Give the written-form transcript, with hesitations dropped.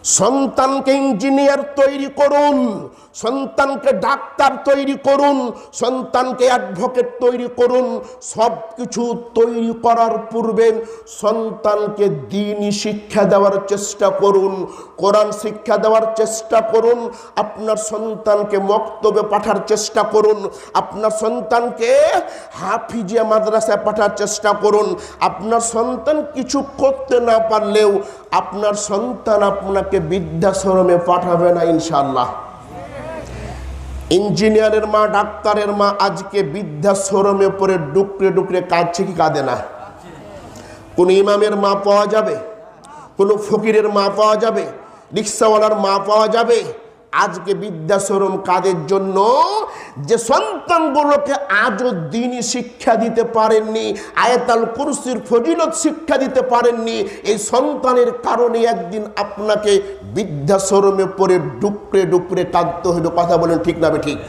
সন্তানকে ইঞ্জিনিয়ার তৈরি করুন, সন্তানকে ডাক্তার তৈরি করুন, সন্তানকে অ্যাডভোকেট তৈরি করুন। সব কিছু তৈরি করার পূর্বে সন্তানকে দ্বীনি শিক্ষা দেওয়ার চেষ্টা করুন, কোরআন শিক্ষা দেওয়ার চেষ্টা করুন। আপনার সন্তানকে মক্তবে পাঠার চেষ্টা করুন, আপনার সন্তানকে হাফিজিয়া মাদ্রাসায় পাঠার চেষ্টা করুন। আপনার সন্তান কিছু করতে না পারলেও আপনার সন্তান আপনাকে বৃদ্ধাশ্রমে পাঠাবে না ইনশাআল্লাহ। ইঞ্জিনিয়ারের মা, ডাক্তারের মা আজকে বৃদ্ধাশ্রমে পড়ে ডুকরে ডুকরে কাঁদছে কি কাঁদে না? কোন ইমামের মা পাওয়া যাবে, কোন ফকিরের মা পাওয়া যাবে, রিক্সাওয়ালার মা পাওয়া যাবে? আজকে বৃদ্ধাশ্রম কাদের জন্য? যে সন্তানগুলোকে আজও দ্বীনি শিক্ষা দিতে পারেননি, আয়াতুল কুরসির ফজিলত শিক্ষা দিতে পারেননি। এই সন্তানের কারণে একদিন আপনাকে বৃদ্ধাশ্রমে পড়ে ডুকরে ডুকরে কাঁদতে হবে। কথা বলেন ঠিক না ঠিক?